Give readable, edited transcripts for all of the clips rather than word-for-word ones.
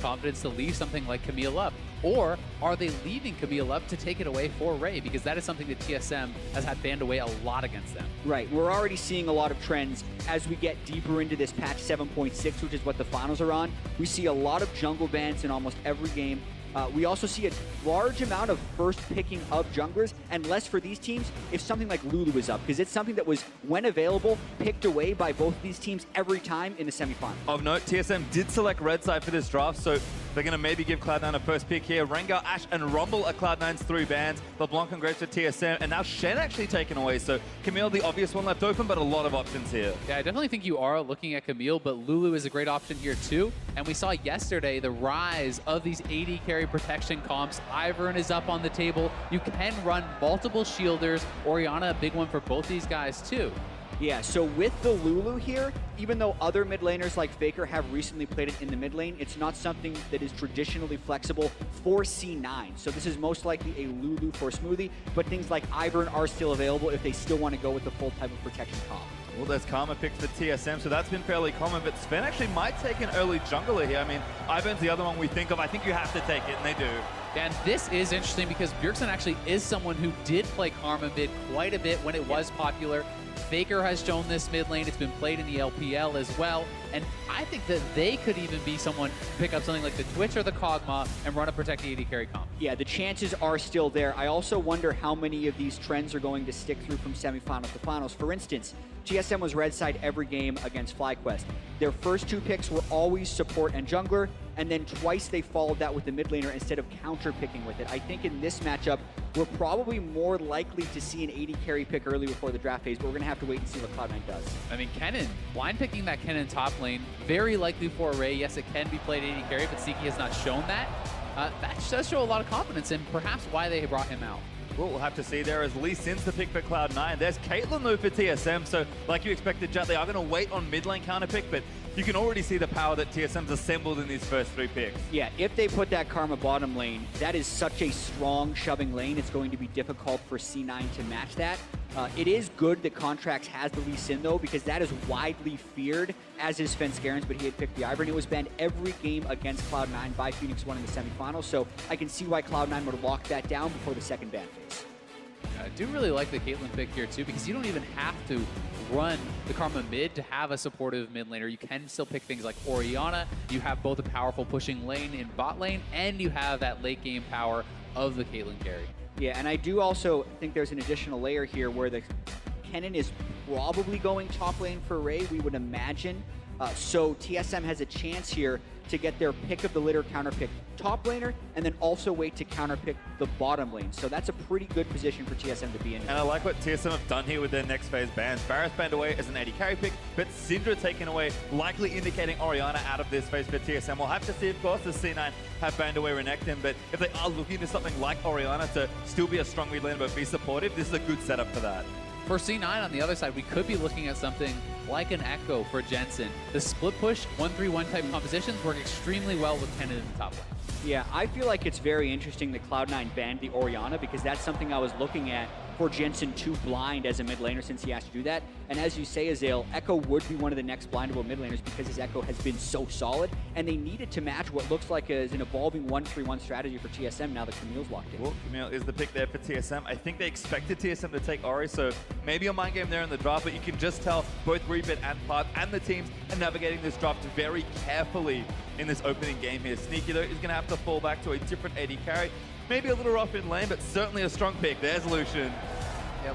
confidence to leave something like Camille up? Or are they leaving Camille up to take it away for Ray? Because that is something that TSM has had banned away a lot against them. Right. We're already seeing a lot of trends as we get deeper into this patch 7.6, which is what the finals are on. We see a lot of jungle bans in almost every game. We also see a large amount of first picking of junglers, and less for these teams if something like Lulu is up, because it's something that was, when available, picked away by both of these teams every time in the semifinal. Of note, TSM did select red side for this draft, so they're going to maybe give Cloud9 a first pick here. Rengar, Ashe, and Rumble are Cloud9's 3 bans. LeBlanc and Graves for TSM, and now Shen actually taken away, so Camille, the obvious one left open, but a lot of options here. Yeah, I definitely think you are looking at Camille, but Lulu is a great option here too. And we saw yesterday the rise of these AD carry protection comps. Ivern is up on the table. You can run multiple shielders. Orianna, a big one for both these guys too. Yeah, so with the Lulu here, even though other mid laners like Faker have recently played it in the mid lane, it's not something that is traditionally flexible for C9. So this is most likely a Lulu for Smoothie, but things like Ivern are still available if they still want to go with the full type of protection comp. Well, there's Karma picks for TSM, so that's been fairly common, but Sven actually might take an early jungler here. I mean, Ivern's the other one we think of. I think you have to take it, and they do. And this is interesting because Bjergsen actually is someone who did play Karma mid quite a bit when it was popular. Faker has shown this mid lane. It's been played in the LPL as well. And I think that they could even be someone to pick up something like the Twitch or the Kog'Maw and run a protect AD carry comp. Yeah, the chances are still there. I also wonder how many of these trends are going to stick through from semifinals to finals. For instance, TSM was red side every game against FlyQuest. Their first 2 picks were always support and jungler, and then twice they followed that with the mid laner instead of counter picking with it. I think in this matchup, we're probably more likely to see an AD carry pick early before the draft phase, but we're going to have to wait and see what Cloud9 does. I mean, Kennen, blind picking that Kennen top lane, very likely for Array. Yes, it can be played AD carry, but Siki has not shown that. That does show a lot of confidence in perhaps why they brought him out. Well, we'll have to see. There is Lee Sin's the pick for Cloud9. There's Caitlyn though for TSM, so like you expected, Jett, they are going to wait on mid lane counter pick, but you can already see the power that TSM's assembled in these first 3 picks. Yeah, if they put that Karma bottom lane, that is such a strong shoving lane, it's going to be difficult for C9 to match that. It is good that Contracts has the Lee Sin though, because that is widely feared, as is Svenskeren, but he had picked the Ivern. It was banned every game against Cloud9 by Phoenix 1 in the semifinals, so I can see why Cloud9 would lock that down before the second ban phase. I do really like the Caitlyn pick here too, because you don't even have to run the Karma mid to have a supportive mid laner. You can still pick things like Orianna. You have both a powerful pushing lane in bot lane, and you have that late game power of the Caitlyn carry. Yeah, and I do also think there's an additional layer here where the Kennen is probably going top lane for Ray, we would imagine. So TSM has a chance here to get their pick of the litter counterpick top laner, and then also wait to counterpick the bottom lane. So that's a pretty good position for TSM to be in. And I like what TSM have done here with their next phase bans. Varus banned away as an AD carry pick, but Syndra taken away, likely indicating Orianna out of this phase for TSM. We'll have to see, of course, the C9 have banned away Renekton, but if they are looking to something like Orianna to still be a strong mid laner but be supportive, this is a good setup for that. For C9 on the other side, we could be looking at something like an Echo for Jensen. The split push 1-3-1 type compositions work extremely well with Kennen in the top lane. Yeah, I feel like it's very interesting that Cloud9 banned the Orianna, because that's something I was looking at for Jensen to blind as a mid laner since he has to do that. And as you say, Azale, Echo would be one of the next blindable mid laners because his Echo has been so solid, and they needed to match what looks like is an evolving 1-3-1 strategy for TSM now that Camille's locked in. Well, Camille is the pick there for TSM. I think they expected TSM to take Ori, so maybe a mind game there in the draft, but you can just tell both Rebit and Part and the teams are navigating this draft very carefully in this opening game here. Sneaky, though, is going to have to fall back to a different AD carry. Maybe a little rough in lane, but certainly a strong pick. There's Lucian. Yeah,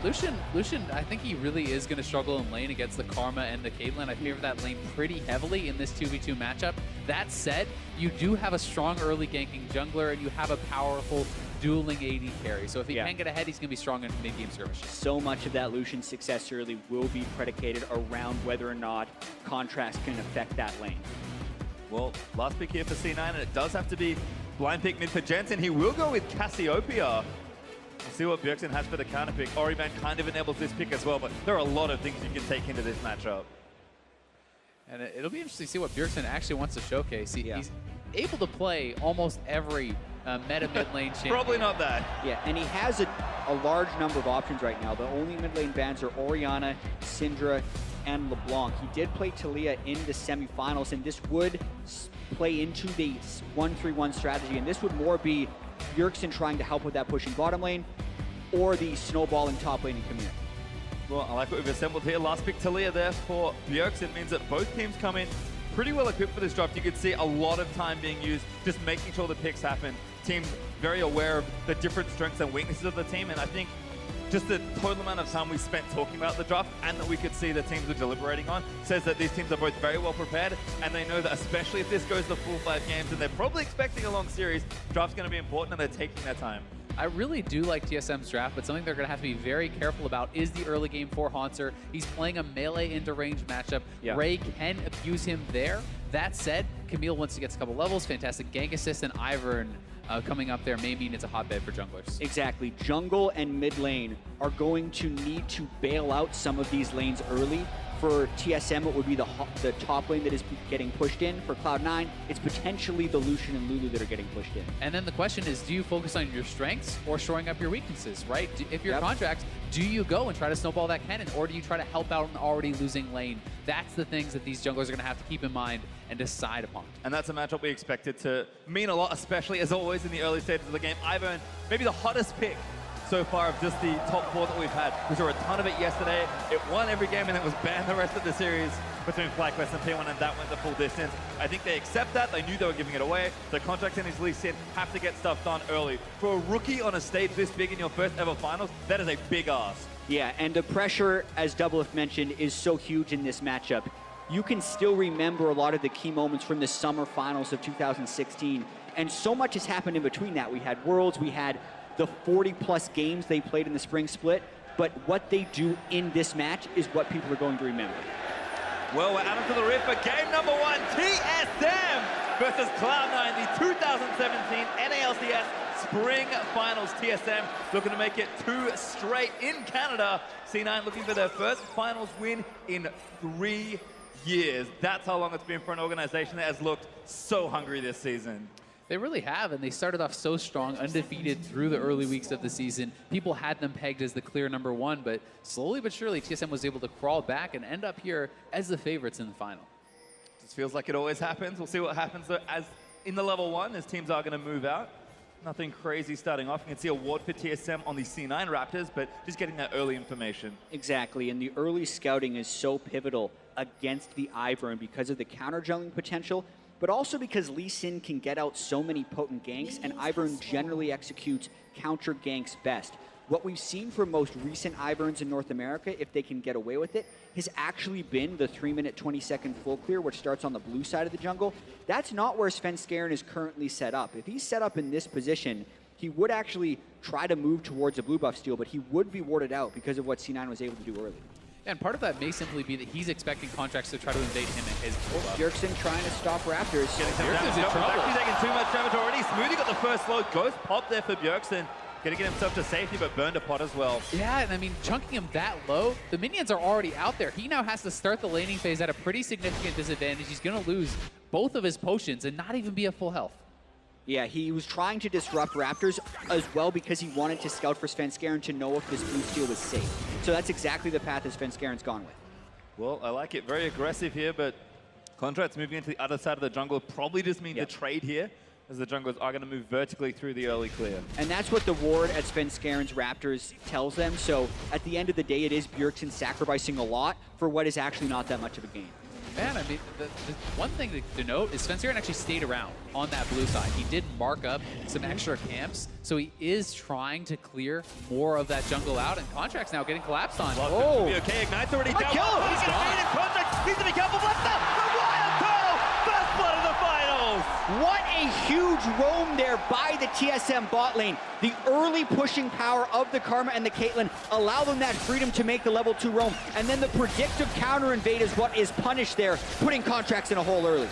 Lucian, I think he really is going to struggle in lane against the Karma and the Caitlyn. I favor that lane pretty heavily in this 2v2 matchup. That said, you do have a strong early ganking jungler, and you have a powerful dueling AD carry. So if he can get ahead, he's going to be strong in mid-game skirmishes. So much of that Lucian success early will be predicated around whether or not Contracts can affect that lane. Well, last pick here for C9, and it does have to be blind pick mid for Jensen. He will go with Cassiopeia. We'll see what Bjergsen has for the counter pick. Oriban kind of enables this pick as well, but there are a lot of things you can take into this matchup. And it'll be interesting to see what Bjergsen actually wants to showcase. He's able to play almost every meta mid lane champion. Probably not that. Yeah, and he has a large number of options right now. The only mid lane bans are Orianna, Syndra, and LeBlanc. He did play Taliyah in the semifinals, and this would play into the 1-3-1 strategy, and this would more be Bjergsen trying to help with that pushing bottom lane, or the snowballing top lane and Camille. Well, I like what we've assembled here. Last pick Talia there for Bjergsen means that both teams come in pretty well equipped for this draft. You could see a lot of time being used, just making sure the picks happen. Teams very aware of the different strengths and weaknesses of the team, and I think just the total amount of time we spent talking about the draft and that we could see the teams were deliberating on says that these teams are both very well prepared, and they know that especially if this goes the full 5 games and they're probably expecting a long series, draft's going to be important and they're taking their time. I really do like TSM's draft, but something they're going to have to be very careful about is the early game for Haunter. He's playing a melee into range matchup. Yeah. Ray can abuse him there. That said, Camille, once he gets a couple levels, fantastic gank assist, and Ivern coming up there may mean it's a hotbed for junglers. Exactly. Jungle and mid lane are going to need to bail out some of these lanes early. For TSM, it would be the top lane that is getting pushed in. For Cloud9, it's potentially the Lucian and Lulu that are getting pushed in. And then the question is, do you focus on your strengths or shoring up your weaknesses, right? If you're Contracts, do you go and try to snowball that cannon, or do you try to help out an already losing lane? That's the things that these junglers are going to have to keep in mind and decide upon. And that's a matchup we expected to mean a lot, especially as always in the early stages of the game. Ivern, maybe the hottest pick so far of just the top 4 that we've had. We saw a ton of it yesterday. It won every game and it was banned the rest of the series between FlyQuest and P1, and that went the full distance. I think they accept that. They knew they were giving it away. The Contracts in his Lee Sin have to get stuff done early. For a rookie on a stage this big in your first ever finals, that is a big ask. Yeah, and the pressure, as Doublelift mentioned, is so huge in this matchup. You can still remember a lot of the key moments from the summer finals of 2016, and so much has happened in between that. We had Worlds, we had the 40-plus games they played in the spring split, but what they do in this match is what people are going to remember. Well, we're out into the rift for game number 1, TSM versus Cloud9, the 2017 NALCS Spring Finals. TSM looking to make it 2 straight in Canada. C9 looking for their first finals win in 3 years. That's how long it's been for an organization that has looked so hungry this season. They really have, and they started off so strong, undefeated through the early weeks of the season. People had them pegged as the clear #1, but slowly but surely, TSM was able to crawl back and end up here as the favorites in the final. Just feels like it always happens. We'll see what happens though, as in the level 1, as teams are going to move out. Nothing crazy starting off. You can see a ward for TSM on the C9 Raptors, but just getting that early information. Exactly, and the early scouting is so pivotal against the Ivern because of the counter-jungling potential, but also because Lee Sin can get out so many potent ganks, and Ivern generally executes counter ganks best. What we've seen from most recent Iverns in North America, if they can get away with it, has actually been the 3-minute 20-second full clear, which starts on the blue side of the jungle. That's not where Svenskeren is currently set up. If he's set up in this position, he would actually try to move towards a blue buff steal, but he would be warded out because of what C9 was able to do early. And part of that may simply be that he's expecting Contracts to try to invade him and his blue buff. Bjergsen trying to stop Raptors. Bjergsen's in trouble. Actually taking too much damage already. Smoothie got the first load. Ghost pop there for Bjergsen. Gonna get himself to safety, but burned a pot as well. Yeah, and I mean, chunking him that low, the minions are already out there. He now has to start the laning phase at a pretty significant disadvantage. He's gonna lose both of his potions and not even be at full health. Yeah, he was trying to disrupt Raptors as well because he wanted to scout for Svenskeren to know if this blue steal was safe. So that's exactly the path that Svenskeren's gone with. Well, I like it. Very aggressive here, but Contracts moving into the other side of the jungle probably just mean the trade here, as the junglers are going to move vertically through the early clear. And that's what the ward at Svenskeren's Raptors tells them. So at the end of the day, it is Bjergsen sacrificing a lot for what is actually not that much of a gain. Man, I mean, the one thing to note is Svenskeren actually stayed around on that blue side. He did mark up some extra camps, so he is trying to clear more of that jungle out, and Contracts now getting collapsed on. Oh, be okay. Ignite's already down. Kill him. He's going to beat it. Contracts needs to be careful. What's up? The Wild Turtle! First blood of the finals! What a huge roam there by the TSM bot lane. The early pushing power of the Karma and the Caitlyn allow them that freedom to make the level 2 roam. And then the predictive counter invade is what is punished there, putting Contracts in a hole early.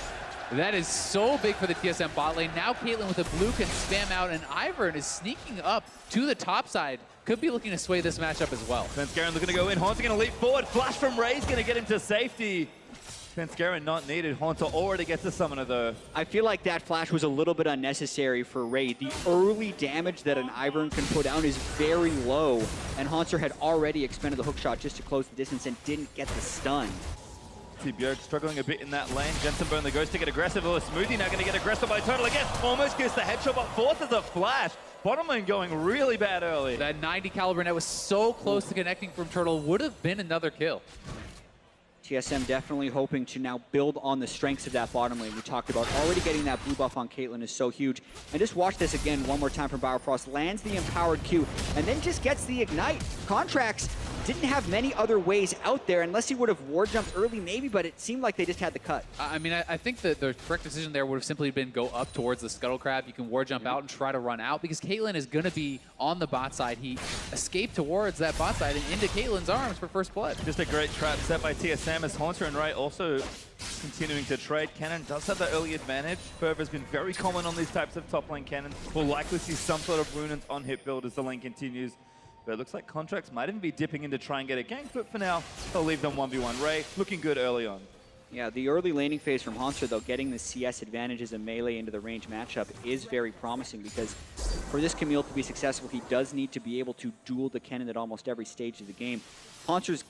That is so big for the TSM bot lane. Now Caitlyn with a blue can spam out, and Ivern is sneaking up to the top side. Could be looking to sway this matchup as well. Svenskeren looking to go in. Haunter going to leap forward. Flash from Ray's going to get him to safety. Svenskeren not needed. Haunter already gets the summoner though. I feel like that flash was a little bit unnecessary for Ray. The early damage that an Ivern can put down is very low, and Haunter had already expended the hook shot just to close the distance and didn't get the stun. See Bjerg struggling a bit in that lane. Jensen burn the ghost to get aggressive. Oh, Smoothie now going to get aggressive by Turtle again. Almost gets the headshot, but forces a flash. Bottom lane going really bad early. That 90 caliber net was so close to connecting from Turtle. Would have been another kill. TSM definitely hoping to now build on the strengths of that bottom lane we talked about. Already getting that blue buff on Caitlyn is so huge. And just watch this again one more time from Bauerfrost. Lands the empowered Q and then just gets the ignite. Contracts didn't have many other ways out there unless he would have ward jumped early maybe, but it seemed like they just had the cut. I mean, I think that the correct decision there would have simply been go up towards the Scuttle Crab. You can ward jump out and try to run out because Caitlyn is going to be on the bot side. He escaped towards that bot side and into Caitlyn's arms for first blood. Just a great trap set by TSM as Haunter and Ray also continuing to trade. Cannon does have the early advantage. Fervor has been very common on these types of top lane Cannon. We'll likely see some sort of Runans on hit build as the lane continues. But it looks like Contracts might even be dipping in to try and get a gank, but for now, they'll leave them 1v1. Ray looking good early on. Yeah, the early laning phase from Haunter, though, getting the CS advantages and melee into the range matchup is very promising because for this Camille to be successful, he does need to be able to duel the Kennen at almost every stage of the game. Haunter's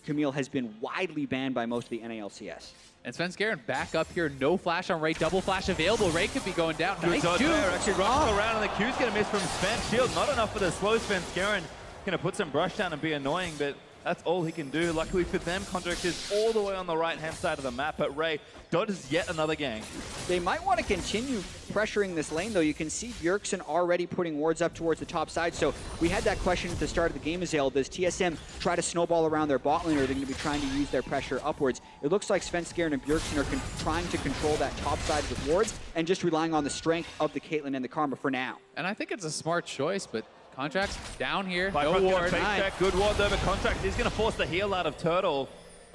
Camille has been widely banned by most of the NALCS. And Svenskeren back up here, no flash on Ray, double flash available. Ray could be going down. Good Nice dodge dude. there, actually runs around and the Q's going to miss from Sven. Shield not enough for the slow Svenskeren. Going to put some brush down and be annoying, but that's all he can do. Luckily for them, Contract is all the way on the right-hand side of the map, but Ray dodges yet another gang. They might want to continue pressuring this lane, though. You can see Bjergsen already putting wards up towards the top side, so we had that question at the start of the game, Azale. Does TSM try to snowball around their bot lane, or are they going to be trying to use their pressure upwards? It looks like Svenskeren and Bjergsen are trying to control that top side with wards and just relying on the strength of the Caitlyn and the Karma for now. And I think it's a smart choice, but Contracts down here, No no ward. Good ward there, but Contract is going to force the heal out of Turtle.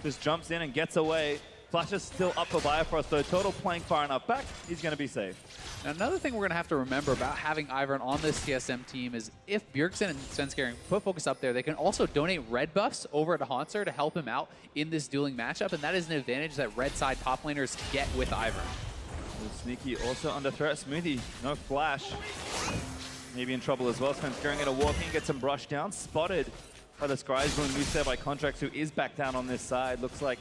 Just jumps in and gets away. Flash is still up for Biofrost, though. Turtle playing far enough back, he's going to be safe. Now, another thing we're going to have to remember about having Ivern on this TSM team is if Bjergsen and Svenskeren put focus up there, they can also donate red buffs over to Haunter to help him out in this dueling matchup, and that is an advantage that red side top laners get with Ivern. Sneaky also under threat. Smoothie, no flash. Maybe in trouble as well. Svenskeren going to walk in, get some brush down. Spotted by the Scry's doing moves there by Contracts, who is back down on this side. Looks like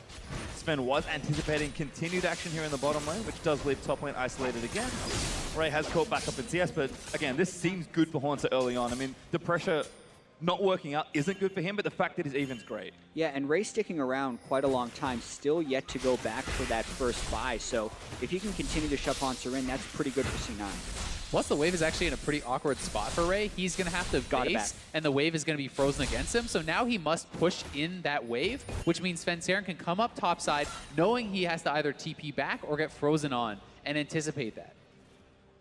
Sven was anticipating continued action here in the bottom lane, which does leave top lane isolated again. Ray has caught back up in CS, but again, this seems good for Haunter early on. I mean, the pressure not working out isn't good for him, but the fact that his even's great. Yeah, and Ray sticking around quite a long time, still yet to go back for that first buy. So if he can continue to shove Haunter in, that's pretty good for C9. Plus, the wave is actually in a pretty awkward spot for Ray. He's going to have to base, and the wave is going to be frozen against him. So now he must push in that wave, which means Svenskeren can come up topside, knowing he has to either TP back or get frozen on, and anticipate that.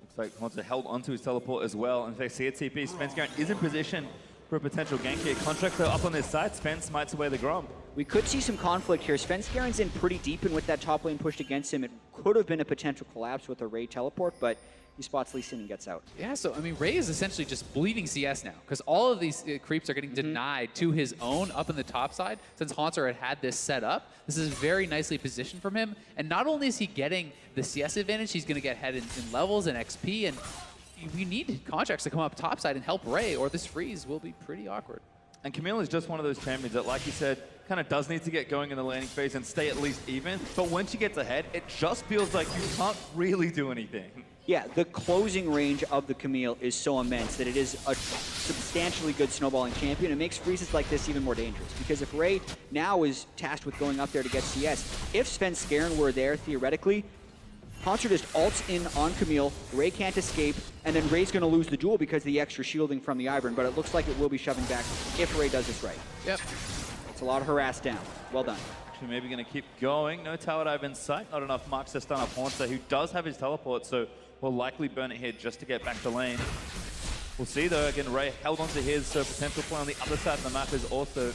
Looks like Haunter held onto his teleport as well. And if they see a TP, Svenskeren is in position for a potential gank here. Contract though up on this side, Sven smites away the Grom. We could see some conflict here. Svenskeren's in pretty deep, and with that top lane pushed against him, it could have been a potential collapse with a Ray teleport, but he spots Lee Sin and gets out. Yeah, so, I mean, Ray is essentially just bleeding CS now, because all of these creeps are getting denied to his own up in the top side. Since Haunter had this set up, this is very nicely positioned from him. And not only is he getting the CS advantage, he's going to get ahead in levels and XP, and we need Contracts to come up topside and help Ray, or this freeze will be pretty awkward. And Camille is just one of those champions that, like you said, kind of does need to get going in the laning phase and stay at least even. But when she gets ahead, it just feels like you can't really do anything. Yeah, the closing range of the Camille is so immense that it is a substantially good snowballing champion. It makes freezes like this even more dangerous, because if Ray now is tasked with going up there to get CS, if Svenskeren were there, theoretically, Haunter just ults in on Camille, Ray can't escape, and then Ray's going to lose the duel because of the extra shielding from the Ivern, but it looks like it will be shoving back if Ray does this right. Yep. It's a lot of harass down. Well done. Actually, maybe going to keep going. No tower dive in sight. Not enough marks to stun up Haunter, who does have his teleport, so will likely burn it here just to get back to lane. We'll see though. Again, Ray held onto his, so potential play on the other side of the map is also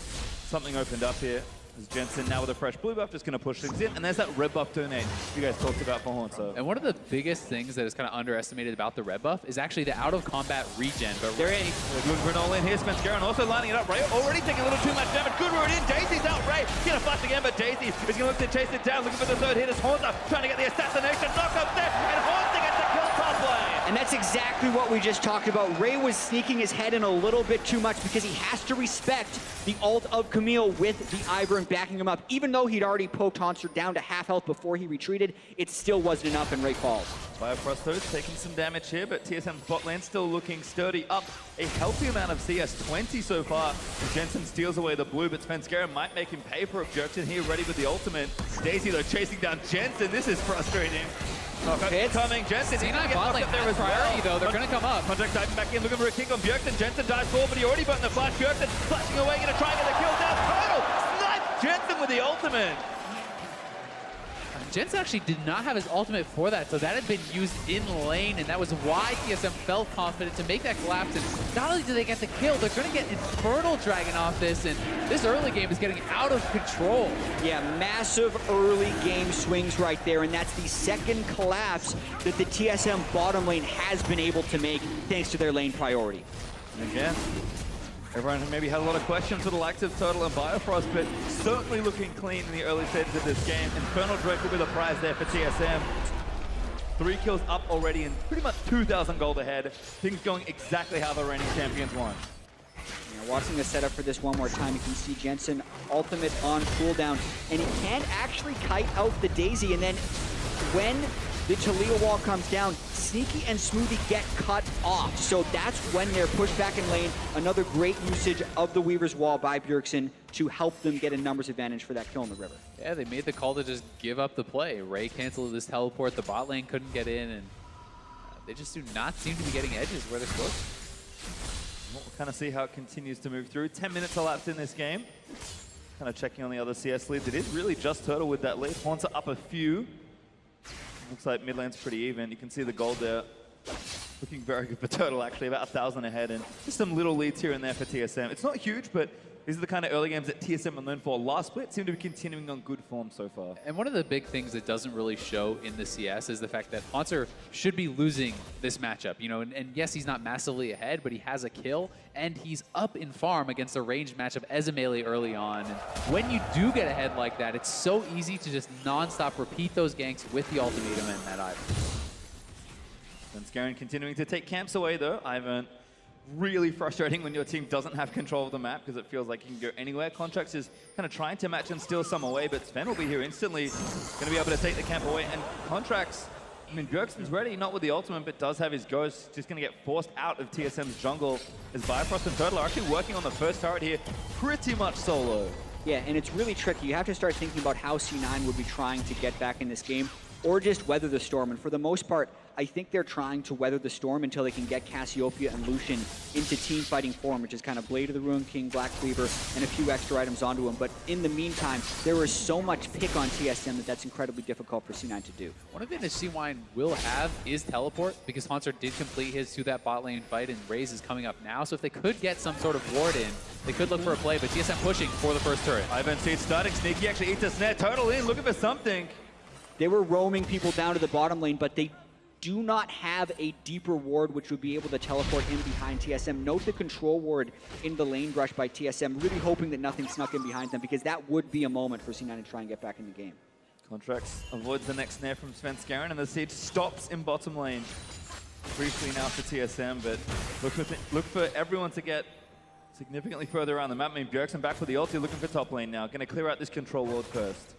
something opened up here. As Jensen now with a fresh blue buff, just going to push things in. And there's that red buff donate you guys talked about for Haunter. And one of the biggest things that is kind of underestimated about the red buff is actually the out-of-combat regen. But They're in. Good Grenola in here. Svenskeren also lining it up. Ray already taking a little too much damage. Good root in. Daisy's out. Ray going to flash again, but Daisy is going to look to chase it down. Looking for the third hit as Haunter trying to get the assassination knock up there. And Haunter gets the kill top lane. And And that's exactly what we just talked about. Ray was sneaking his head in a little bit too much because he has to respect the ult of Camille with the Ivern backing him up. Even though he'd already poked Haunter down to half health before he retreated, it still wasn't enough and Ray falls. Bifrost though taking some damage here, but TSM's bot lane still looking sturdy, up a healthy amount of CS, 20 so far. Jensen steals away the blue, but Svenskeren might make him pay for it. Bjergsen here ready with the ultimate. Daisy though chasing down Jensen, this is frustrating. Coming, Jensen, he's gonna get knocked up there as well. Though. They're gonna come up. Contract diving back in, looking for a kick on Bjergsen. Jensen dives forward, but he already burned the flash. Bjergsen flashing away, gonna try and get the kill down. Total snipe Jensen with the ultimate. Jensen actually did not have his ultimate for that, so that had been used in lane, and that was why TSM felt confident to make that collapse. And not only do they get the kill, they're going to get Infernal Dragon off this, and this early game is getting out of control. Yeah, massive early game swings right there, and that's the second collapse that the TSM bottom lane has been able to make thanks to their lane priority. And again, everyone maybe had a lot of questions for the likes of Turtle and Bifrost, but certainly looking clean in the early stages of this game. Infernal Drake will be the prize there for TSM. 3 kills up already and pretty much 2,000 gold ahead. Things going exactly how the reigning champions want. Yeah, watching the setup for this one more time, you can see Jensen ultimate on cooldown, and he can actually kite out the Daisy, and then when the Taliyah wall comes down, Sneaky and Smoothie get cut off. So that's when they're pushed back in lane. Another great usage of the Weaver's Wall by Bjergsen to help them get a numbers advantage for that kill in the river. Yeah, they made the call to just give up the play. Ray canceled his teleport, the bot lane couldn't get in, and they just do not seem to be getting edges where they're supposed to. We'll kind of see how it continues to move through. 10 minutes elapsed in this game. Kind of checking on the other CS leads. It is really just Turtle with that lead. Haunter up a few. Looks like mid lane's pretty even. You can see the gold there. Looking very good for Turtle, actually, about 1,000 ahead. And just some little leads here and there for TSM. It's not huge, but these are the kind of early games that TSM are known for. Last split seem to be continuing on good form so far. And one of the big things that doesn't really show in the CS is the fact that Haunter should be losing this matchup. You know, and yes, he's not massively ahead, but he has a kill, and he's up in farm against a ranged matchup as a melee early on. And when you do get ahead like that, it's so easy to just non-stop repeat those ganks with the ultimatum and that Ivern. Svenskeren continuing to take camps away, though. Ivern, really frustrating when your team doesn't have control of the map because it feels like you can go anywhere. Contracts is kind of trying to match and steal some away, but Sven will be here instantly, going to be able to take the camp away. And Contracts, I mean, Bjergsen's ready, not with the ultimate, but does have his ghost. Just going to get forced out of TSM's jungle as Bifrost and Turtle are actually working on the first turret here pretty much solo. Yeah, and it's really tricky. You have to start thinking about how C9 would be trying to get back in this game or just weather the storm. And for the most part, I think they're trying to weather the storm until they can get Cassiopeia and Lucian into team fighting form, which is kind of Blade of the Ruined King, Black Cleaver, and a few extra items onto him. But in the meantime, there is so much pick on TSM that's incredibly difficult for C9 to do. One of the things C9 will have is teleport, because Haunter did complete his to that bot lane fight, and Raze is coming up now. So if they could get some sort of ward in, they could look for a play, but TSM pushing for the first turret. Ivern sees starting. Sneaky actually eats a snare. Turtle in, looking for something. They were roaming people down to the bottom lane, but they do not have a deeper ward which would be able to teleport in behind TSM. Note the control ward in the lane rush by TSM, really hoping that nothing snuck in behind them, because that would be a moment for C9 to try and get back in the game. Contracts avoids the next snare from Svenskeren, and the siege stops in bottom lane. Briefly now for TSM, but look for everyone to get significantly further around the map. I mean, Bjergsen back with the ulti, looking for top lane now. Going to clear out this control ward first.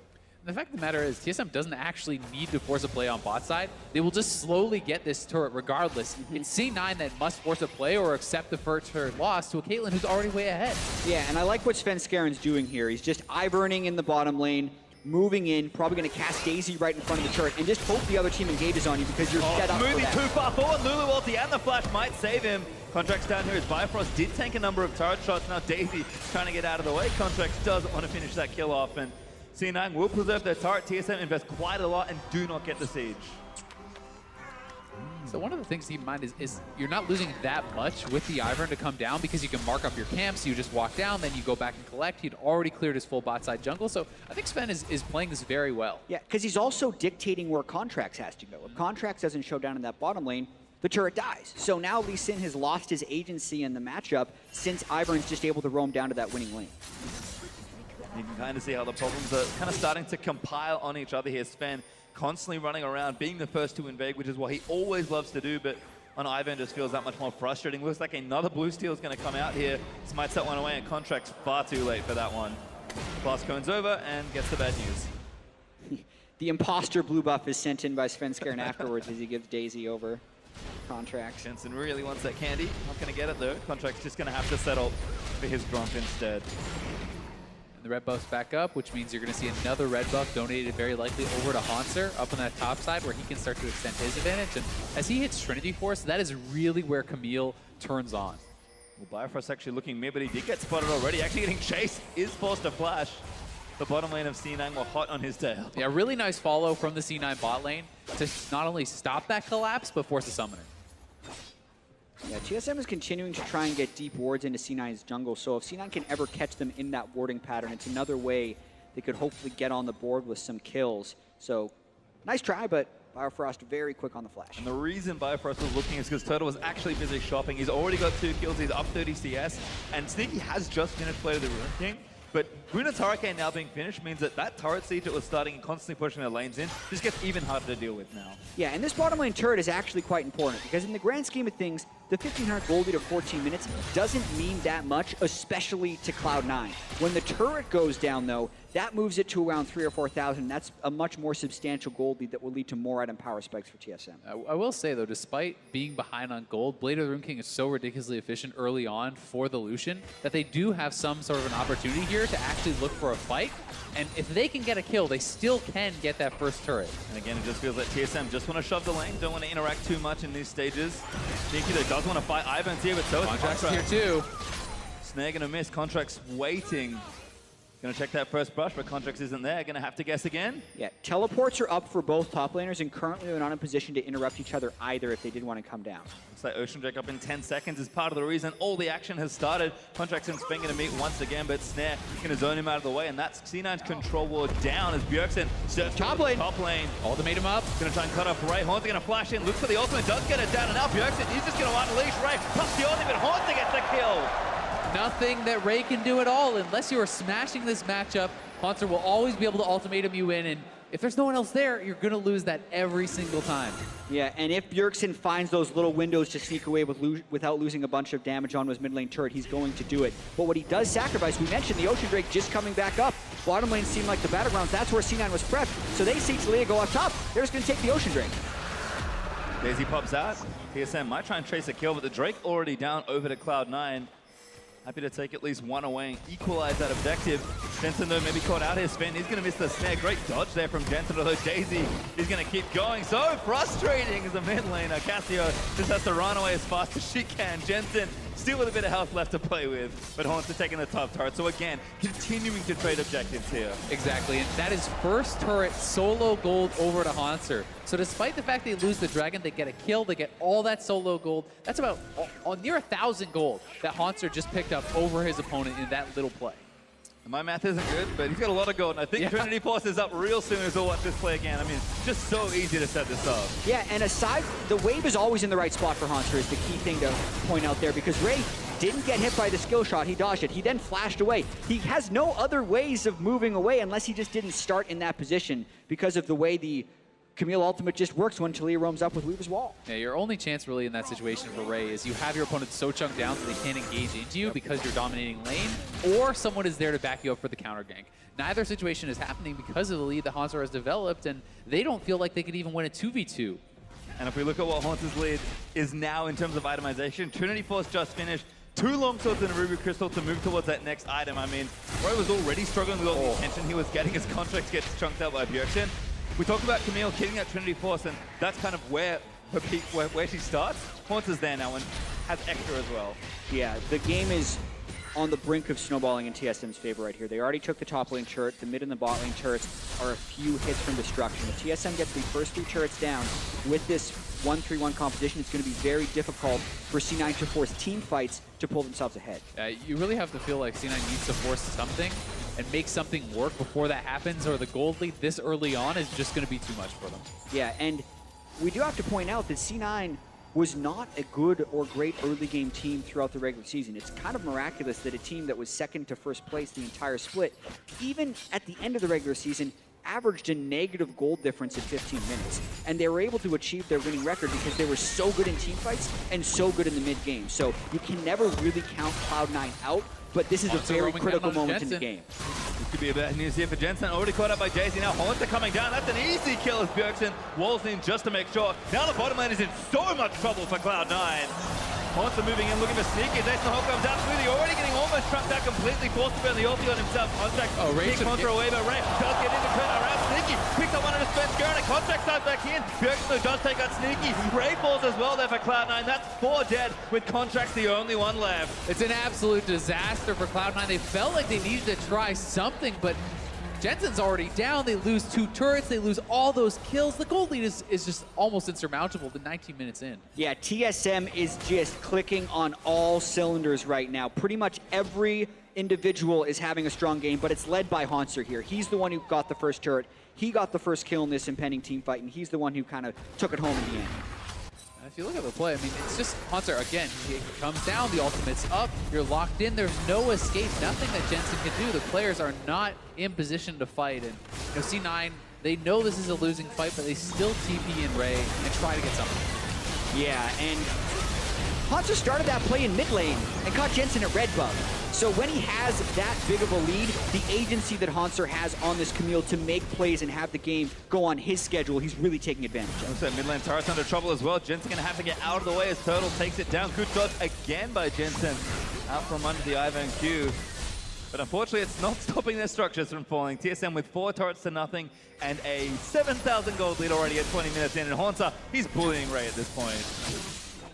The fact of the matter is, TSM doesn't actually need to force a play on bot side. They will just slowly get this turret regardless. It's C9 that must force a play or accept the first turret loss to a Caitlyn who's already way ahead. Yeah, and I like what Svenskeren's doing here. He's just Iverning in the bottom lane, moving in, probably going to cast Daisy right in front of the turret, and just hope the other team engages on you because you're set up for that. Too far forward. Lulu ulti and the flash might save him. Contracts down here as Bifrost did tank a number of turret shots. Now Daisy trying to get out of the way. Contracts doesn't want to finish that kill off, and C9 will preserve their turret. TSM invest quite a lot and do not get the siege. So one of the things to keep in mind is you're not losing that much with the Ivern to come down because you can mark up your camps, you just walk down, then you go back and collect. He'd already cleared his full bot side jungle, so I think Sven is playing this very well. Yeah, because he's also dictating where Contracts has to go. If Contracts doesn't show down in that bottom lane, the turret dies. So now Lee Sin has lost his agency in the matchup since Ivern's just able to roam down to that winning lane. You can kind of see how the problems are kind of starting to compile on each other here. Sven constantly running around, being the first to invade, which is what he always loves to do, but on Ivan just feels that much more frustrating. Looks like another blue steal is going to come out here. This might set one away, and Contract's far too late for that one. Blast cone's over and gets the bad news. The imposter blue buff is sent in by Svenskeren afterwards as he gives Daisy over Contract. Jensen really wants that candy. Not going to get it though. Contract's just going to have to settle for his Grump instead. And the red buff's back up, which means you're going to see another red buff donated very likely over to Haunter up on that top side where he can start to extend his advantage. And as he hits Trinity Force, that is really where Camille turns on. Well, Bifrost actually looking mid, but he did get spotted already. Actually getting chased, is forced to flash. The bottom lane of C9 were hot on his tail. Yeah, really nice follow from the C9 bot lane to not only stop that collapse, but force a summoner. Yeah, TSM is continuing to try and get deep wards into C9's jungle, so if C9 can ever catch them in that warding pattern, it's another way they could hopefully get on the board with some kills. So, nice try, but Bifrost very quick on the flash. And the reason Bifrost was looking is because Turtle was actually busy shopping. He's already got 2 kills, he's up 30 CS, and Sneaky has just finished play of the Ruin King. But Runa's Hurricane now being finished means that that turret siege that was starting and constantly pushing their lanes in just gets even harder to deal with now. Yeah, and this bottom lane turret is actually quite important because in the grand scheme of things, the 1,500 gold lead of 14 minutes doesn't mean that much, especially to Cloud9. When the turret goes down, though, that moves it to around 3,000 or 4,000. That's a much more substantial gold lead that will lead to more item power spikes for TSM. I will say, though, despite being behind on gold, Blade of the Ruin King is so ridiculously efficient early on for the Lucian that they do have some sort of an opportunity here to actually look for a fight. And if they can get a kill, they still can get that first turret. And again, it just feels like TSM just want to shove the lane, don't want to interact too much in these stages. Sneaky though does want to fight Ivan's here, but so is Contract's Contract. here too. Snare gonna miss, Contract's waiting. Gonna check that first brush, but Contracts isn't there. Gonna have to guess again. Yeah, teleports are up for both top laners, and currently they're not in position to interrupt each other either if they did want to come down. Looks like Ocean Drake up in 10 seconds is part of the reason all the action has started. Contracts and Spring gonna meet once again, but Snare gonna zone him out of the way, and that's C9's control ward down as Bjergsen surfs Top lane. Top lane. Ultimate him up. Gonna try and cut off Ray. Haunter gonna flash in, looks for the ultimate, does get it down, and now Bjergsen, he's just gonna unleash Ray. Plus the ultimate, Haunter gets the kill. Nothing that Ray can do at all unless you are smashing this matchup. Haunter will always be able to ultimatum you in, and if there's no one else there, you're going to lose that every single time. Yeah, and if Bjergsen finds those little windows to sneak away without losing a bunch of damage on his mid lane turret, he's going to do it. But what he does sacrifice, we mentioned the Ocean Drake just coming back up. Bottom lane seemed like the battlegrounds. That's where C9 was prepped. So they see Talia go up top. They're just going to take the Ocean Drake. Daisy pops out. TSM might try and trace a kill, but the Drake already down over to Cloud9. Happy to take at least one away and equalize that objective. Jensen, though, maybe caught out here. Sven, he's going to miss the snare. Great dodge there from Jensen, although Daisy is going to keep going. So frustrating as a mid laner. Cassio just has to run away as fast as she can. Jensen still with a bit of health left to play with, but Haunter taking the top turret. So again, continuing to trade objectives here. Exactly, and that is first turret solo gold over to Haunter. So despite the fact they lose the dragon, they get a kill, they get all that solo gold. That's about near 1,000 gold that Haunter just picked up over his opponent in that little play. My math isn't good, but he's got a lot of gold, and I think Trinity Force is up real soon as we'll watch this play again. I mean, just so easy to set this up. Yeah, and aside, the wave is always in the right spot for Haunter is the key thing to point out there, because Ray didn't get hit by the skill shot. He dodged it. He then flashed away. He has no other ways of moving away unless he just didn't start in that position because of the way the Camille ultimate just works when Talia roams up with Weaver's Wall. Yeah, your only chance really in that situation for Ray is you have your opponent so chunked down so they can't engage into you because you're dominating lane, or someone is there to back you up for the counter gank. Neither situation is happening because of the lead that Haunter has developed, and they don't feel like they could even win a 2v2. And if we look at what Haunter's lead is now in terms of itemization, Trinity Force just finished. 2 long swords and a ruby crystal to move towards that next item. I mean, Ray was already struggling with all the attention he was getting. His contract gets chunked out by Bjergsen. We talked about Camille killing that Trinity Force, and that's kind of where her peak, where she starts. Haunter's there now and has extra as well. Yeah, the game is on the brink of snowballing in TSM's favor right here. They already took the top lane turret. The mid and the bot lane turrets are a few hits from destruction. If TSM gets the first 3 turrets down with this 1-3-1 competition, it's going to be very difficult for C9 to force team fights to pull themselves ahead. You really have to feel like C9 needs to force something and make something work before that happens, or the gold lead this early on is just going to be too much for them. Yeah, and we do have to point out that C9 was not a good or great early game team throughout the regular season. It's kind of miraculous that a team that was second to first place the entire split, even at the end of the regular season, averaged a negative gold difference in 15 minutes. And they were able to achieve their winning record because they were so good in team fights and so good in the mid game. So you can never really count Cloud9 out, but this is a very critical moment in the game. This could be a bad news here for Jensen. Already caught up by Jaycee. Now Haunter coming down. That's an easy kill as Bjergsen walls in just to make sure. Now the bottom lane is in so much trouble for Cloud9. Haunter moving in, looking for Sneaky. Jason Hawk comes out smoothly, already getting almost trapped out completely, forced to burn the ulti on himself. Contract kick Contra away, but Ray does get into turn around Sneaky. Picks up one of his Spence Gurren, Contract starts back in. Bjergsen does take out Sneaky. Ray falls as well there for Cloud9. That's 4 dead, with Contract the only one left. It's an absolute disaster for Cloud9. They felt like they needed to try something, but Jensen's already down. They lose 2 turrets. They lose all those kills. The gold lead is just almost insurmountable to 19 minutes in. Yeah, TSM is just clicking on all cylinders right now. Pretty much every individual is having a strong game, but it's led by Haunter here. He's the one who got the first turret. He got the first kill in this impending team fight, and he's the one who kind of took it home in the end. If you look at the play, I mean, it's just Haunter, again, he comes down, the ultimate's up, you're locked in, there's no escape, nothing that Jensen can do. The players are not in position to fight, and C9, they know this is a losing fight, but they still TP in Ray and try to get something. Yeah, and Haunter started that play in mid lane and caught Jensen at red buff. So when he has that big of a lead, the agency that Haunter has on this Camille to make plays and have the game go on his schedule, he's really taking advantage of. That mid lane turret's under trouble as well. Jensen's going to have to get out of the way as Turtle takes it down. Good dodge again by Jensen. Out from under the Ivan Q. But unfortunately, it's not stopping their structures from falling. TSM with 4 turrets to nothing and a 7,000 gold lead already at 20 minutes in. And Haunter, he's bullying Ray at this point.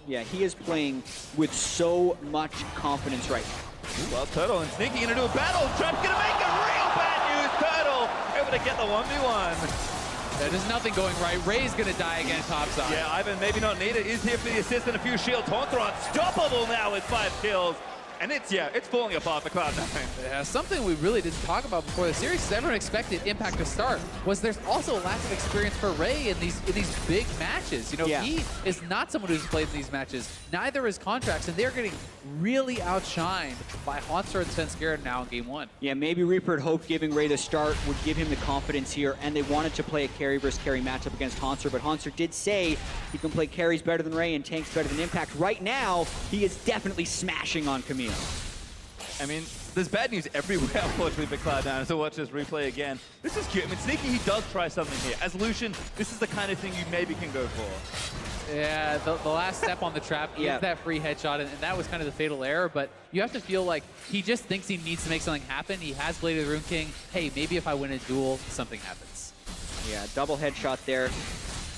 Yeah, he is playing with so much confidence right now. Well, Turtle and Sneaky gonna do a battle. Trump's gonna make it real bad news. Turtle able to get the 1v1. There's nothing going right. Ray's gonna die again topside. Yeah, Ivan maybe not needed. Is here for the assist and a few shields. Haunter unstoppable now with 5 kills. And it's falling apart for Cloud9. Yeah, something we really didn't talk about before the series, everyone expected Impact to start, was there's also a lack of experience for Ray in these big matches. He is not someone who's played in these matches. Neither is Contracts, and they're getting really outshined by Haunter and Spence Gurren now in game 1. Yeah, maybe Reaper had hoped giving Ray the start would give him the confidence here, and they wanted to play a carry versus carry matchup against Haunter, but Haunter did say he can play carries better than Ray and tanks better than Impact. Right now, he is definitely smashing on Camille. I mean, there's bad news everywhere, unfortunately, for Cloud9. So watch this replay again. This is cute. I mean, Sneaky, he does try something here. As Lucian, this is the kind of thing you maybe can go for. Yeah, the last step on the trap is that free headshot, and that was kind of the fatal error, but you have to feel like he just thinks he needs to make something happen. He has Blade of the Rune King. Hey, maybe if I win a duel, something happens. Yeah, double headshot there.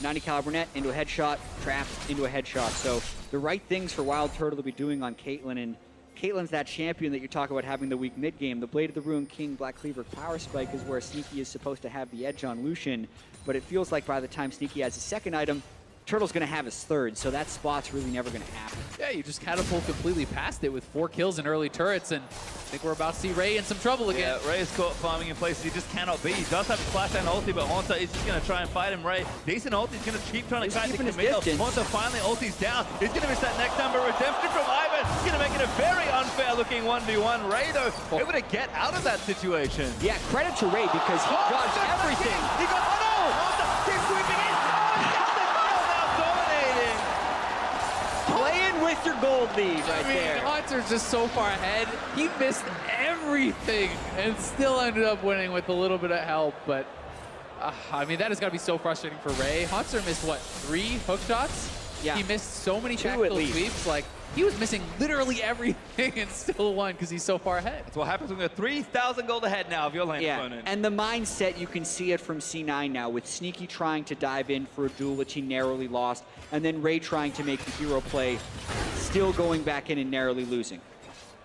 90 caliber net into a headshot, trapped into a headshot. So the right things for Wild Turtle to be doing on Caitlyn, and Caitlyn's that champion that you talk about having the weak mid game. The Blade of the Rune King, Black Cleaver, Power Spike is where Sneaky is supposed to have the edge on Lucian, but it feels like by the time Sneaky has his second item, Turtle's going to have his third, so that spot's really never going to happen. Yeah, you just catapult completely past it with 4 kills in early turrets, and I think we're about to see Ray in some trouble again. Yeah, Ray is caught farming in places he just cannot be. He does have a flash and ulti, but Haunter is just going to try and fight him. Ray, decent ulti, he's going to keep trying to catch the Camille. Haunter finally ulti's down. He's going to miss that next number. Redemption from Ivan. He's going to make it a very unfair looking 1v1. Ray, though, able to get out of that situation. Yeah, credit to Ray because he dodged everything. He got, oh no! Haunter keeps sweeping in. Playing with your gold lead right there. Haunter's just so far ahead. He missed everything and still ended up winning with a little bit of help. But, I mean, that has got to be so frustrating for Ray. Haunter missed, what, 3 hook shots? Yeah. He missed so many tactical sweeps. Like, he was missing literally everything and still won because he's so far ahead. That's what happens when you're 3,000 gold ahead now of your lane opponent. And the mindset, you can see it from C9 now, with Sneaky trying to dive in for a duel which he narrowly lost, and then Ray trying to make the hero play, still going back in and narrowly losing.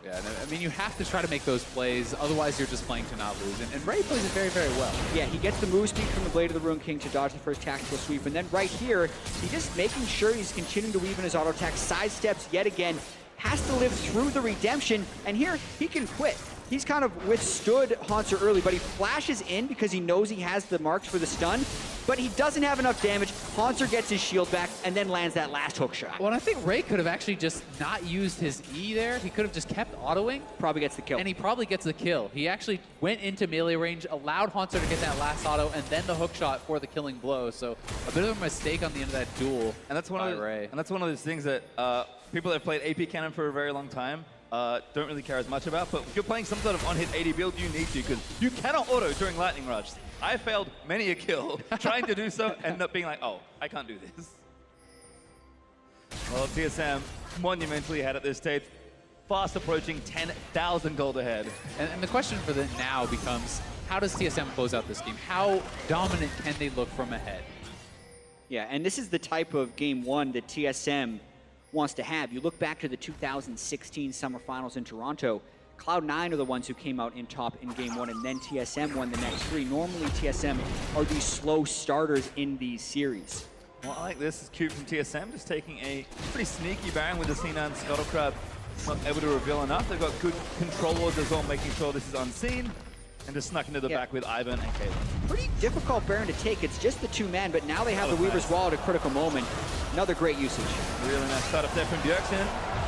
Yeah, I mean, you have to try to make those plays, otherwise you're just playing to not lose. And Ray plays it very, very well. Yeah, he gets the move speed from the Blade of the Rune King to dodge the first tactical sweep, and then right here, he's just making sure he's continuing to weave in his auto attack, sidesteps yet again, has to live through the redemption, and here he can quit. he's kind of withstood Haunter early, but he flashes in because he knows he has the marks for the stun, but he doesn't have enough damage. Haunter gets his shield back and then lands that last hook shot. Well, I think Ray could have actually just not used his E there. He could have just kept autoing. Probably gets the kill. And he probably gets the kill. He actually went into melee range, allowed Haunter to get that last auto, and then the hook shot for the killing blow. So a bit of a mistake on the end of that duel. And that's one of Ray. And that's one of those things that people that have played AP Cannon for a very long time don't really care as much about. But if you're playing some sort of on-hit AD build, you need to, because you cannot auto during Lightning Rush. I failed many a kill trying to do so and not being like, oh, I can't do this. Well, TSM monumentally ahead at this stage, fast approaching 10,000 gold ahead. And the question for them now becomes, how does TSM close out this game? How dominant can they look from ahead? Yeah, and this is the type of game one that TSM wants to have. You look back to the 2016 Summer Finals in Toronto, Cloud9 are the ones who came out in top in game one, and then TSM won the next three. Normally, TSM are these slow starters in these series. Well, I like this. It's cute from TSM, just taking a pretty sneaky Baron with the C9 Scuttle Crab. Not able to reveal enough. They've got good control wards as well, making sure this is unseen. And just snuck into the back with Ivan and Caitlyn. Pretty difficult Baron to take. It's just the two men, but now they have the Weaver's Wall at a critical moment. Another great usage. Really nice startup there from Bjergsen.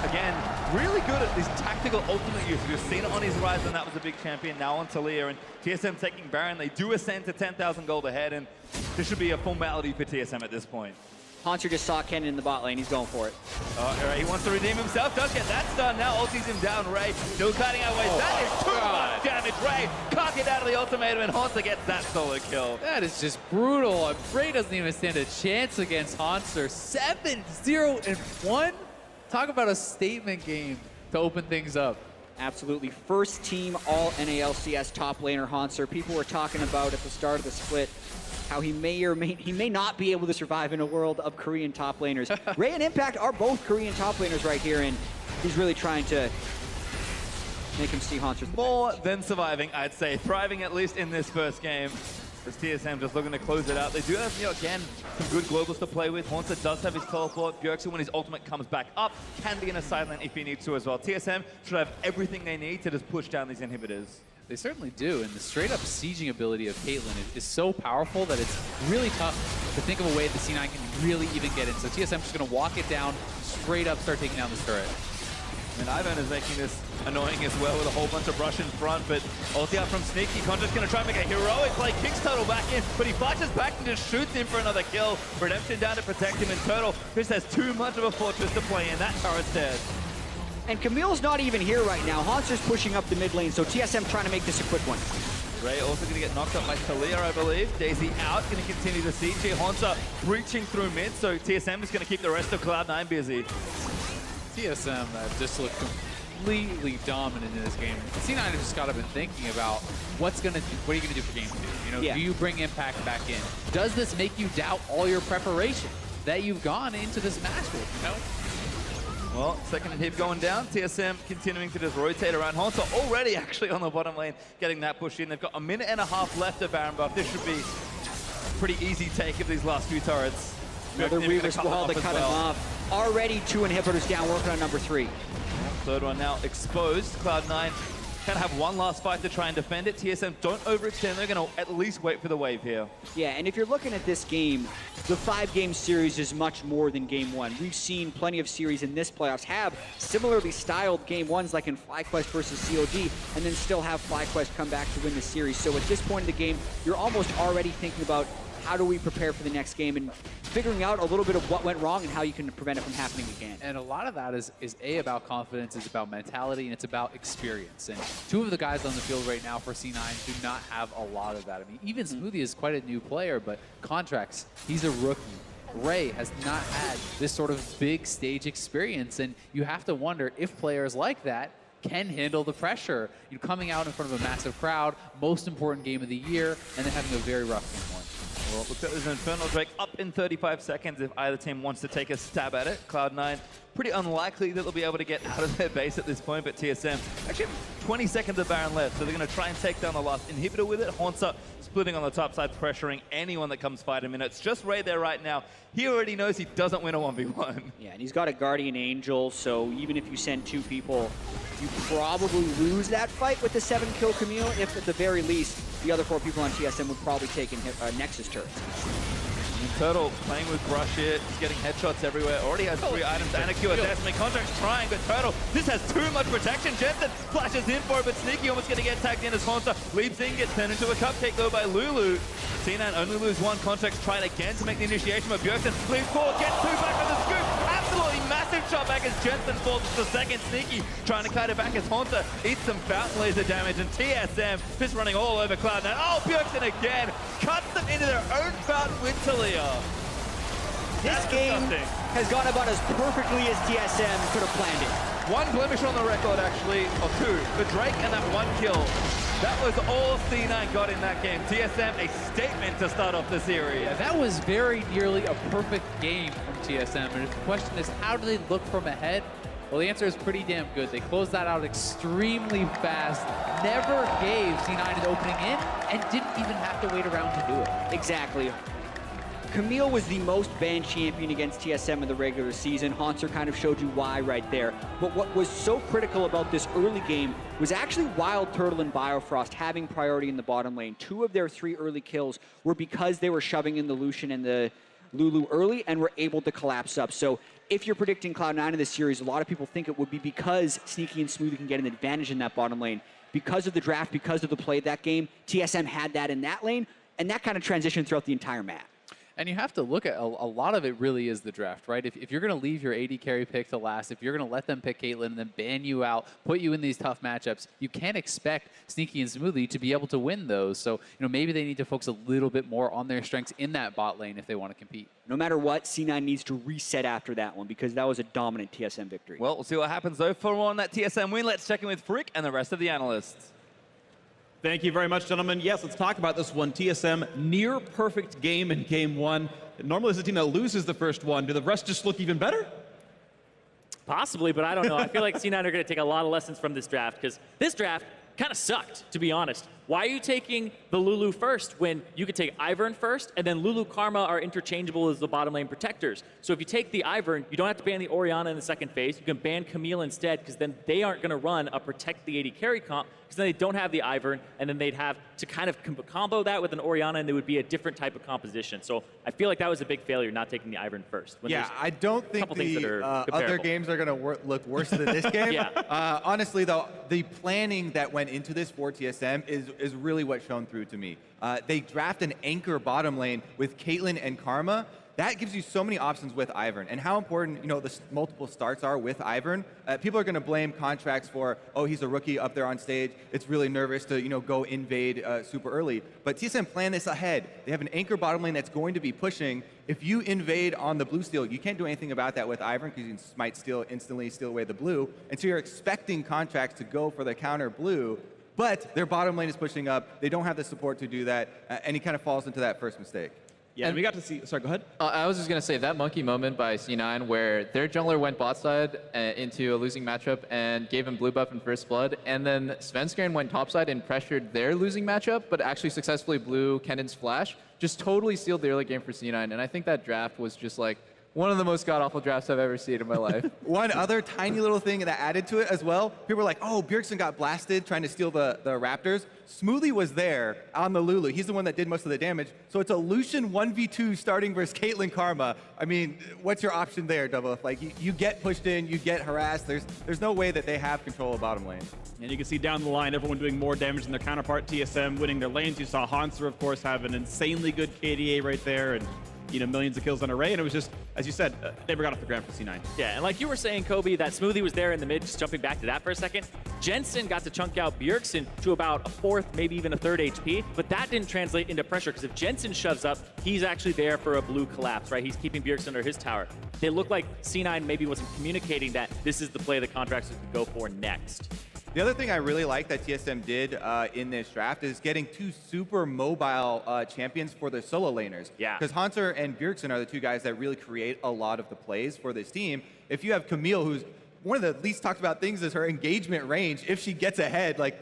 Again, really good at these tactical ultimate use. We've seen it on his rise, and that was a big champion. Now on Talia, and TSM taking Baron. They do ascend to 10,000 gold ahead, and this should be a formality for TSM at this point. Haunter just saw Kennen in the bot lane. He's going for it. Oh, all right, he wants to redeem himself. Does get that stun. Now ulties him down. Ray still cutting our way. That is too much damage. Ray can't get out of the ultimatum, and Haunter gets that solo kill. That is just brutal. Ray doesn't even stand a chance against Haunter. 7-0-1. Talk about a statement game to open things up. Absolutely. First team all NALCS top laner Haunter. People were talking about at the start of the split how he may not be able to survive in a world of Korean top laners. Ray and Impact are both Korean top laners right here, and he's really trying to make him see Haunter's more than surviving, I'd say. Thriving at least in this first game. As TSM just looking to close it out. They do have, again, some good globals to play with. Haunter does have his teleport. Bjergsen, when his ultimate comes back up, can be in a side lane if he needs to as well. TSM should have everything they need to just push down these inhibitors. They certainly do, and the straight-up sieging ability of Caitlyn is so powerful that it's really tough to think of a way that C9 can really even get in. So TSM just going to walk it down, straight up start taking down this turret. And Ivan is making this annoying as well with a whole bunch of brush in front, but ulti out from Sneaky. Conjure's going to try and make a heroic play, kicks Turtle back in, but he flashes back and just shoots him for another kill. Redemption down to protect him, and Turtle just has too much of a fortress to play in. That turret's dead. And Camille's not even here right now. Haunter's pushing up the mid lane, so TSM trying to make this a quick one. Ray also going to get knocked up by Talia, I believe. Daisy out, going to continue to siege here. Haunter breaching through mid, so TSM is going to keep the rest of Cloud9 busy. TSM just looked completely dominant in this game. C9 has just got to been thinking about what are you going to do for game two? Do you bring Impact back in? Does this make you doubt all your preparation that you've gone into this match with? Well, second hit going down. TSM continuing to just rotate around. Haunter already actually on the bottom lane, getting that push in. They've got a minute and a half left of Baron buff. This should be a pretty easy take of these last few turrets. Another Weaver's Wall to cut him off. Already 2 inhibitors down, working on number 3. Third one now exposed. Cloud9 can have one last fight to try and defend it. TSM don't overextend. They're going to at least wait for the wave here. Yeah, and if you're looking at this game, the 5-game series is much more than game 1. We've seen plenty of series in this playoffs have similarly styled game 1s like in FlyQuest versus COD, and then still have FlyQuest come back to win the series. So at this point in the game, you're almost already thinking about how do we prepare for the next game and figuring out a little bit of what went wrong and how you can prevent it from happening again. And a lot of that is about confidence, it's about mentality, and it's about experience. And 2 of the guys on the field right now for C9 do not have a lot of that. I mean, even Smoothie is quite a new player, but Contracts, he's a rookie. Ray has not had this sort of big stage experience, and you have to wonder if players like that can handle the pressure. You're coming out in front of a massive crowd, most important game of the year, and then having a very rough game 1. Well, looks like there's an Infernal Drake up in 35 seconds if either team wants to take a stab at it. Cloud9, pretty unlikely that they'll be able to get out of their base at this point, but TSM actually have 20 seconds of Baron left, so they're going to try and take down the last inhibitor with it. Haunter splitting on the top side, pressuring anyone that comes fight him, and it's just Ray there right now. He already knows he doesn't win a 1v1. Yeah, and he's got a Guardian Angel, so even if you send 2 people, you probably lose that fight with the 7-kill Camille, if at the very least, the other 4 people on TSM would probably take in Nexus turrets. And Turtle playing with Brush here, he's getting headshots everywhere, already has 3 items and a Q assessment. Contract's trying, but Turtle just has too much protection. Jensen flashes in for it, but Sneaky almost going to get tagged in as Haunter leaps in, gets turned into a cupcake though by Lulu. C9 only lose 1, Contract's trying again to make the initiation, but Bjergsen leaps forward, gets 2 back on the scoop. Absolutely massive shot back as Jensen falls to second. Sneaky trying to kite it back as Haunter eats some fountain laser damage, and TSM just running all over Cloud9. Oh, Bjergsen again cuts them into their own fountain with Talia. This game has gone about as perfectly as TSM could have planned it. 1 blemish on the record, actually, or 2. The Drake and that 1 kill. That was all C9 got in that game. TSM, a statement to start off the series. Yeah, that was very nearly a perfect game from TSM. And the question is, how do they look from ahead? Well, the answer is pretty damn good. They closed that out extremely fast, never gave C9 an opening in, and didn't even have to wait around to do it. Exactly. Camille was the most banned champion against TSM in the regular season. Haunter kind of showed you why right there. But what was so critical about this early game was actually Wild Turtle and Biofrost having priority in the bottom lane. 2 of their 3 early kills were because they were shoving in the Lucian and the Lulu early and were able to collapse up. So if you're predicting Cloud9 in this series, a lot of people think it would be because Sneaky and Smoothie can get an advantage in that bottom lane. Because of the draft, because of the play of that game, TSM had that in that lane, and that kind of transitioned throughout the entire map. And you have to look at a lot of it really is the draft, right? If you're going to leave your AD carry pick to last, if you're going to let them pick Caitlyn and then ban you out, put you in these tough matchups, you can't expect Sneaky and Smoothie to be able to win those. So, maybe they need to focus a little bit more on their strengths in that bot lane if they want to compete. No matter what, C9 needs to reset after that one because that was a dominant TSM victory. Well, we'll see what happens though. For more on that TSM win, let's check in with Frick and the rest of the analysts. Thank you very much, gentlemen. Yes, let's talk about this one. TSM, near perfect game in game 1. Normally, it's a team that loses the first one. Do the rest just look even better? Possibly, but I don't know. I feel like C9 are going to take a lot of lessons from this draft because this draft kind of sucked, to be honest. Why are you taking the Lulu first when you could take Ivern first, and then Lulu Karma are interchangeable as the bottom lane protectors? So if you take the Ivern, you don't have to ban the Orianna in the second phase. You can ban Camille instead, because then they aren't going to run a protect the AD carry comp, because then they don't have the Ivern, and then they'd have to kind of combo that with an Orianna, and it would be a different type of composition. So I feel like that was a big failure, not taking the Ivern first. Yeah, I don't think the other games are going to look worse than this game. Yeah. Honestly, though, the planning that went into this for TSM is really what shone through to me. They draft an anchor bottom lane with Caitlyn and Karma. That gives you so many options with Ivern, and how important the multiple starts are with Ivern. People are going to blame Contracts for, oh, he's a rookie up there on stage. It's really nervous to go invade super early. But TSM planned this ahead. They have an anchor bottom lane that's going to be pushing. If you invade on the blue steal, you can't do anything about that with Ivern because you might instantly steal away the blue. And so you're expecting Contracts to go for the counter blue. But their bottom lane is pushing up. They don't have the support to do that, and he kind of falls into that first mistake. Yeah, and we got to see. Sorry, go ahead. I was just going to say that monkey moment by C9 where their jungler went bot side into a losing matchup and gave him blue buff in first blood, and then Svenskeren went top side and pressured their losing matchup, but actually successfully blew Kendon's flash. Just totally sealed the early game for C9, and I think that draft was just like one of the most god-awful drafts I've ever seen in my life. One other tiny little thing that added to it as well, people were like, oh, Bjergsen got blasted trying to steal the Raptors. Smoothie was there on the Lulu. He's the one that did most of the damage. So it's a Lucian 1v2 starting versus Caitlyn Karma. I mean, what's your option there, Double? Like, you get pushed in, you get harassed. There's no way that they have control of bottom lane. And you can see down the line, everyone doing more damage than their counterpart. TSM winning their lanes. You saw Haunter, of course, have an insanely good KDA right there. And millions of kills on Array, and it was just, as you said, never got off the ground for C9. Yeah, and like you were saying, Kobe, that Smoothie was there in the mid, just jumping back to that for a second. Jensen got to chunk out Bjergsen to about a fourth, maybe even a third HP, but that didn't translate into pressure, because if Jensen shoves up, he's actually there for a blue collapse, right? He's keeping Bjergsen under his tower. It looked like C9 maybe wasn't communicating that this is the play the Contractors could go for next. The other thing I really like that TSM did in this draft is getting 2 super mobile champions for their solo laners. Yeah. Because Hanser and Bjergsen are the 2 guys that really create a lot of the plays for this team. If you have Camille, who's one of the least talked about things is her engagement range. If she gets ahead, like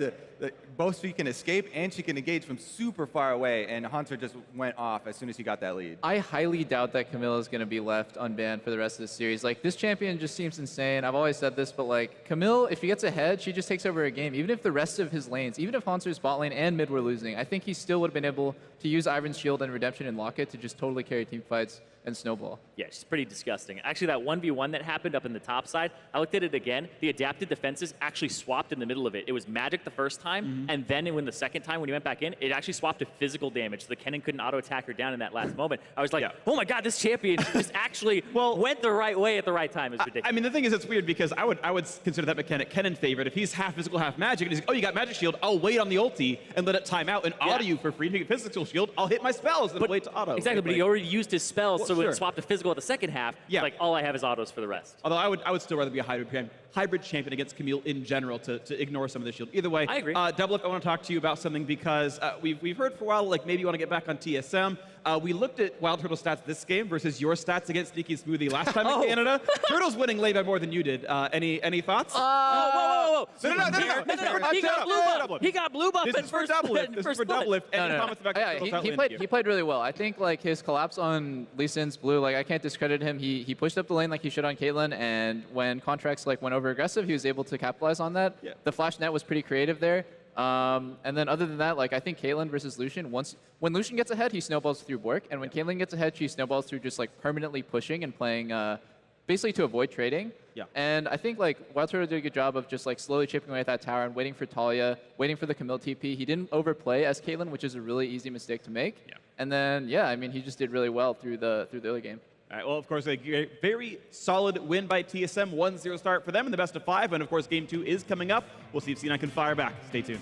both she can escape and she can engage from super far away, and Hunter just went off as soon as he got that lead. I highly doubt that Camille is going to be left unbanned for the rest of the series. Like, this champion just seems insane. I've always said this, but like, Camille, if she gets ahead, she just takes over a game. Even if the rest of his lanes, even if Hanser's bot lane and mid were losing, I think he still would have been able to use Ivern's shield and Redemption and Locket to just totally carry team fights and snowball. Yeah, she's pretty disgusting. Actually, that 1v1 that happened up in the top side, I looked at it again. The adapted defenses actually swapped in the middle of it. It was magic the first time, and then when the second time, when he went back in, it actually swapped to physical damage, so the Kennen couldn't auto-attack her down in that last moment. I was like, oh my god, this champion just actually went the right way at the right time. It's ridiculous. I mean, the thing is, it's weird because I would consider that mechanic Kennen favorite. If he's half physical, half magic, and he's like, oh, you got magic shield, I'll wait on the ulti and let it time out and auto you for free. If you get physical shield, I'll hit my spells and wait to auto. Exactly, but he already used his spells, so it swapped to physical at the second half. Yeah. Like, all I have is autos for the rest. Although I would still rather be a hybrid champion against Camille in general to ignore some of the shield. Either way, I agree. Doublelift, I want to talk to you about something because we've heard for a while, like maybe you want to get back on TSM. We looked at Wild Turtle stats this game versus your stats against Sneaky Smoothie last time in Canada. Turtle's winning late by more than you did. Any thoughts? Whoa. No. He got blue buff. He got blue buff This at is for first. Doublelift. This is for Doublelift. Any comments about He played really well. I think like his collapse on Lee Sin's blue, like I can't discredit him. He pushed up the lane like he should on Caitlyn, and when contracts like went over aggressive, he was able to capitalize on that. Yeah. The flash net was pretty creative there. And then other than that, like I think Caitlyn versus Lucian, when Lucian gets ahead, he snowballs through Bork, and when Caitlyn gets ahead, she snowballs through just like permanently pushing and playing basically to avoid trading. Yeah. And I think like Wild Turtle did a good job of just like slowly chipping away at that tower and waiting for Talia, waiting for the Camille TP. He didn't overplay as Caitlyn, which is a really easy mistake to make. Yeah. And then I mean he just did really well through the early game. All right, well, of course, a very solid win by TSM, 1-0 start for them in the best of 5, and of course, Game 2 is coming up. We'll see if C9 can fire back. Stay tuned.